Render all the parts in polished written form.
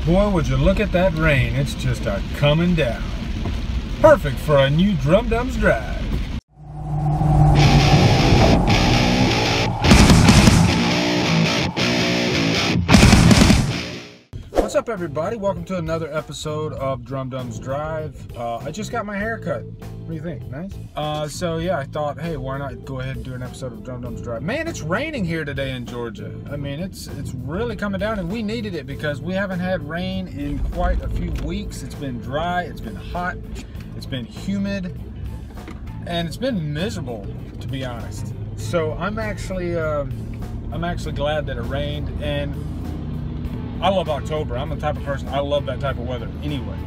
Boy, would you look at that rain. It's just a coming down. Perfect for a new Drumdums Drive. What's up, everybody? Welcome to another episode of Drumdums Drive. I just got my hair cut. What do you think? Nice? So yeah, I thought, hey, why not go ahead and do an episode of Drumdums Drive. Man, it's raining here today in Georgia. I mean, it's really coming down, and we needed it because we haven't had rain in quite a few weeks. It's been dry, it's been hot, it's been humid, and it's been miserable, to be honest. So I'm actually glad that it rained, and I love October. I'm the type of person, I love that type of weather anyway.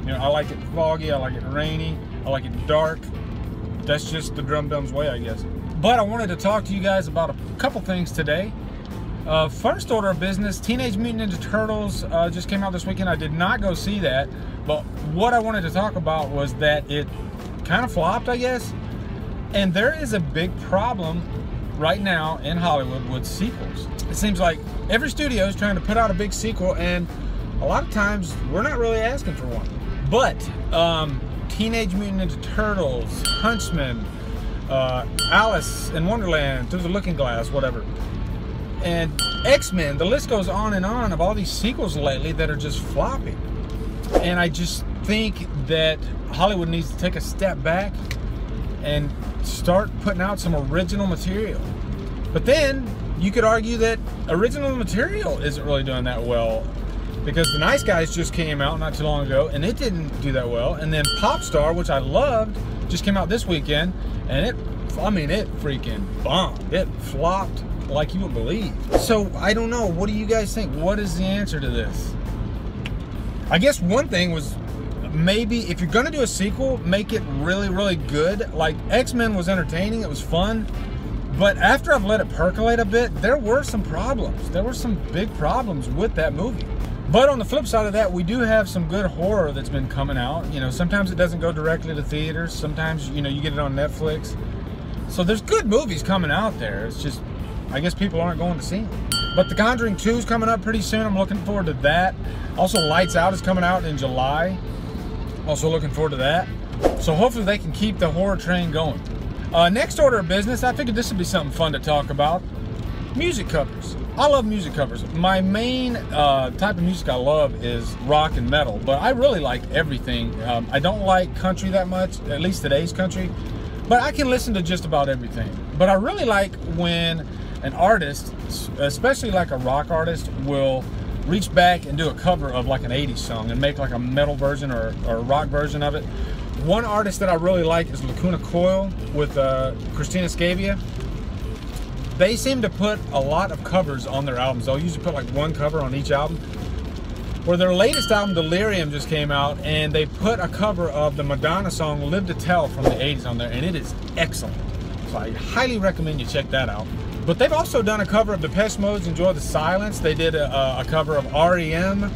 You know, I like it foggy, I like it rainy, I like it dark. That's just the Drumdums way, I guess. But I wanted to talk to you guys about a couple things today. First order of business, Teenage Mutant Ninja Turtles just came out this weekend. I did not go see that, but what I wanted to talk about was that it kind of flopped, I guess. And there is a big problem right now in Hollywood with sequels. It seems like every studio is trying to put out a big sequel, and a lot of times we're not really asking for one. But Teenage Mutant Ninja Turtles, Huntsman, Alice in Wonderland, Through the Looking Glass, whatever, and X-Men, the list goes on and on of all these sequels lately that are just flopping. And I just think that Hollywood needs to take a step back and start putting out some original material. But then you could argue that original material isn't really doing that well, because The Nice Guys just came out not too long ago and it didn't do that well. And then Popstar, which I loved, just came out this weekend, and it freaking bombed. It flopped like you would believe. So I don't know, what do you guys think? What is the answer to this? I guess one thing was, maybe if you're gonna do a sequel, make it really, really good. Like X-Men was entertaining, it was fun, but after I've let it percolate a bit, there were some problems. There were some big problems with that movie. But on the flip side of that, we do have some good horror that's been coming out. You know, sometimes it doesn't go directly to theaters. Sometimes, you know, you get it on Netflix. So there's good movies coming out there. It's just, I guess people aren't going to see them. But The Conjuring 2 is coming up pretty soon. I'm looking forward to that. Also, Lights Out is coming out in July. Also looking forward to that. So hopefully they can keep the horror train going. Next order of business, I figured this would be something fun to talk about. Music covers. I love music covers. My main type of music I love is rock and metal, but I really like everything. I don't like country that much, at least today's country, but I can listen to just about everything. But I really like when an artist, especially like a rock artist, will reach back and do a cover of like an 80s song and make like a metal version or a rock version of it. One artist that I really like is Lacuna Coil with Christina Scavia. They seem to put a lot of covers on their albums. They'll usually put like one cover on each album. Where their latest album, Delirium, just came out, and they put a cover of the Madonna song Live to Tell from the 80s on there, and it is excellent. So I highly recommend you check that out. But they've also done a cover of Depeche Mode's Enjoy the Silence. They did a cover of REM,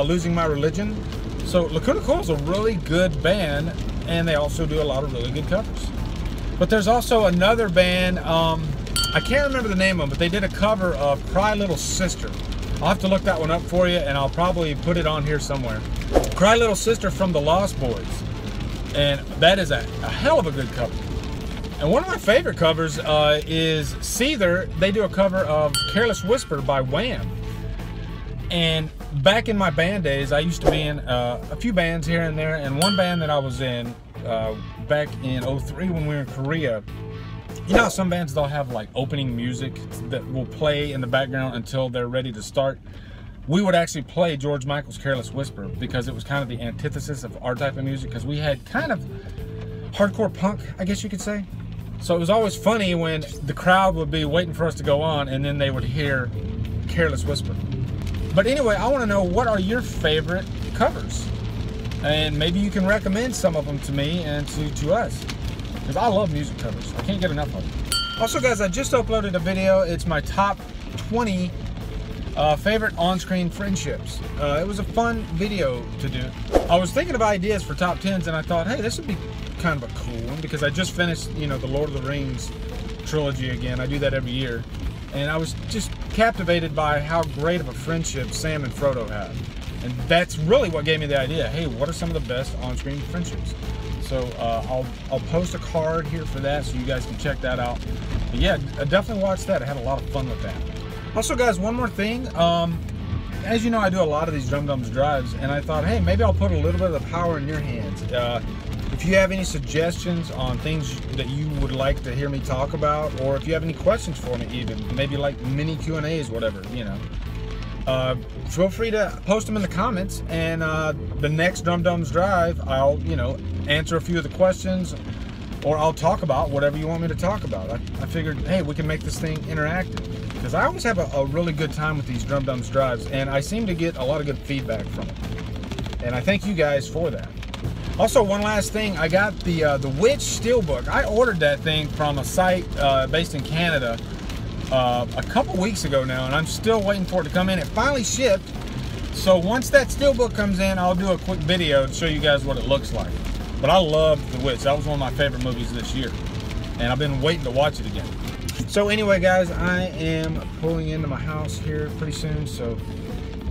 Losing My Religion. So Lacuna Coil is a really good band, and they also do a lot of really good covers. But there's also another band, I can't remember the name of them, but they did a cover of Cry Little Sister. I'll have to look that one up for you, and I'll probably put it on here somewhere. Cry Little Sister from the Lost Boys. And that is a hell of a good cover. And one of my favorite covers is Seether. They do a cover of Careless Whisper by Wham. And back in my band days, I used to be in a few bands here and there, and one band that I was in back in '03 when we were in Korea, you know how some bands, they'll have like opening music that will play in the background until they're ready to start? We would actually play George Michael's Careless Whisper because it was kind of the antithesis of our type of music, because we had kind of hardcore punk, I guess you could say. So it was always funny when the crowd would be waiting for us to go on and then they would hear Careless Whisper. But anyway, I want to know, what are your favorite covers? And maybe you can recommend some of them to me and to us, because I love music covers. I can't get enough of them. Also, guys, I just uploaded a video. It's my top 20 favorite on-screen friendships. It was a fun video to do. I was thinking of ideas for top 10s, and I thought, hey, this would be kind of a cool one, because I just finished, you know, the Lord of the Rings trilogy again. I do that every year. And I was just captivated by how great of a friendship Sam and Frodo had. And that's really what gave me the idea. Hey, what are some of the best on-screen friendships? So I'll post a card here for that so you guys can check that out. But yeah, definitely watch that. I had a lot of fun with that. Also, guys, one more thing. As you know, I do a lot of these Drumdums Drives, and I thought, hey, maybe I'll put a little bit of the power in your hands. If you have any suggestions on things that you would like to hear me talk about, or if you have any questions for me even, maybe like mini Q&As, whatever, you know, feel free to post them in the comments, and the next Drumdums Drive, I'll, you know, answer a few of the questions, or I'll talk about whatever you want me to talk about. I figured, hey, we can make this thing interactive, because I always have a really good time with these Drumdums Drives, and I seem to get a lot of good feedback from it. And I thank you guys for that. Also, one last thing, I got the Witch Steelbook. I ordered that thing from a site based in Canada a couple weeks ago now, and I'm still waiting for it to come in. It finally shipped, so once that Steelbook comes in, I'll do a quick video to show you guys what it looks like. But I love The Witch. That was one of my favorite movies this year, and I've been waiting to watch it again. So anyway, guys, I am pulling into my house here pretty soon, so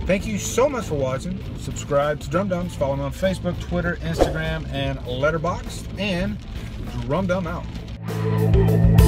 thank you so much for watching. Subscribe to Drumdums. Follow me on Facebook, Twitter, Instagram, and Letterboxd. And Drumdum out.